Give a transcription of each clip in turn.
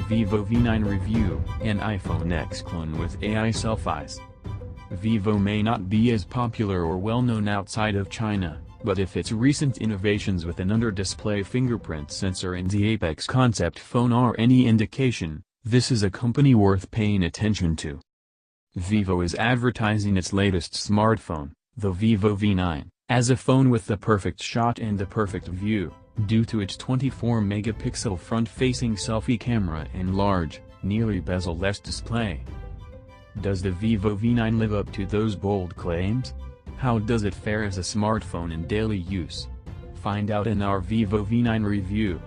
Vivo V9 review, an iPhone X clone with AI selfies. Vivo may not be as popular or well-known outside of China, but if its recent innovations with an under-display fingerprint sensor and the Apex concept phone are any indication, this is a company worth paying attention to. Vivo is advertising its latest smartphone, the Vivo V9, as a phone with the perfect shot and the perfect view, due to its 24-megapixel front-facing selfie camera and large, nearly bezel-less display. Does the Vivo V9 live up to those bold claims? How does it fare as a smartphone in daily use? Find out in our Vivo V9 review.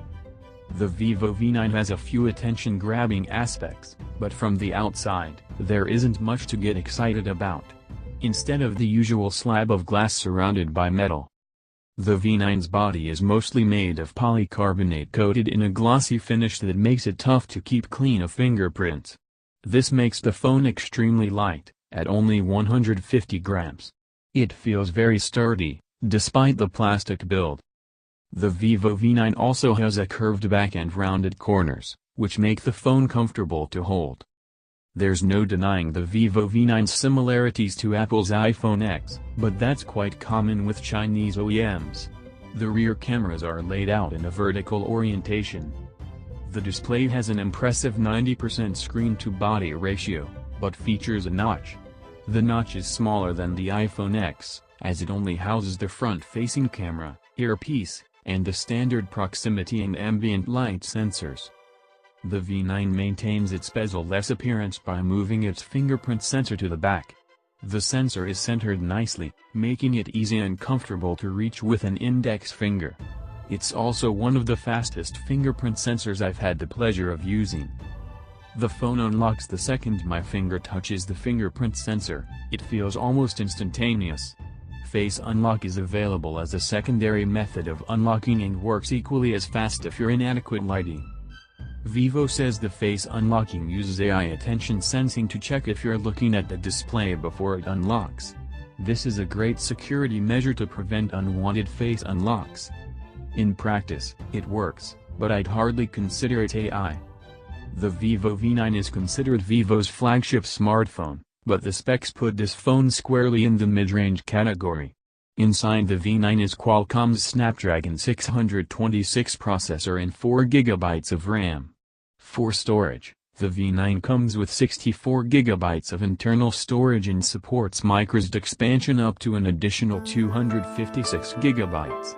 The Vivo V9 has a few attention-grabbing aspects, but from the outside, there isn't much to get excited about. Instead of the usual slab of glass surrounded by metal, the V9's body is mostly made of polycarbonate coated in a glossy finish that makes it tough to keep clean of fingerprints. This makes the phone extremely light, at only 150 grams. It feels very sturdy, despite the plastic build. The Vivo V9 also has a curved back and rounded corners, which make the phone comfortable to hold. There's no denying the Vivo V9's similarities to Apple's iPhone X, but that's quite common with Chinese OEMs. The rear cameras are laid out in a vertical orientation. The display has an impressive 90% screen-to-body ratio, but features a notch. The notch is smaller than the iPhone X, as it only houses the front-facing camera, earpiece, and the standard proximity and ambient light sensors. The V9 maintains its bezel-less appearance by moving its fingerprint sensor to the back. The sensor is centered nicely, making it easy and comfortable to reach with an index finger. It's also one of the fastest fingerprint sensors I've had the pleasure of using. The phone unlocks the second my finger touches the fingerprint sensor. It feels almost instantaneous. Face unlock is available as a secondary method of unlocking and works equally as fast if you're in adequate lighting. Vivo says the face unlocking uses AI attention sensing to check if you're looking at the display before it unlocks. This is a great security measure to prevent unwanted face unlocks. In practice, it works, but I'd hardly consider it AI. The Vivo V9 is considered Vivo's flagship smartphone, but the specs put this phone squarely in the mid-range category. Inside the V9 is Qualcomm's Snapdragon 626 processor and 4GB of RAM. For storage, the V9 comes with 64GB of internal storage and supports microSD expansion up to an additional 256GB.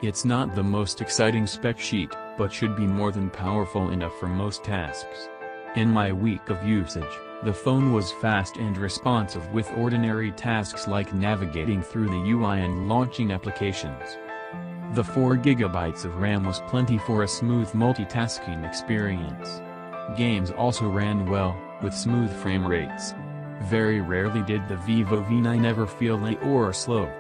It's not the most exciting spec sheet, but should be more than powerful enough for most tasks. In my week of usage, the phone was fast and responsive with ordinary tasks like navigating through the UI and launching applications. The 4GB of RAM was plenty for a smooth multitasking experience. Games also ran well, with smooth frame rates. Very rarely did the Vivo V9 ever feel late or slow.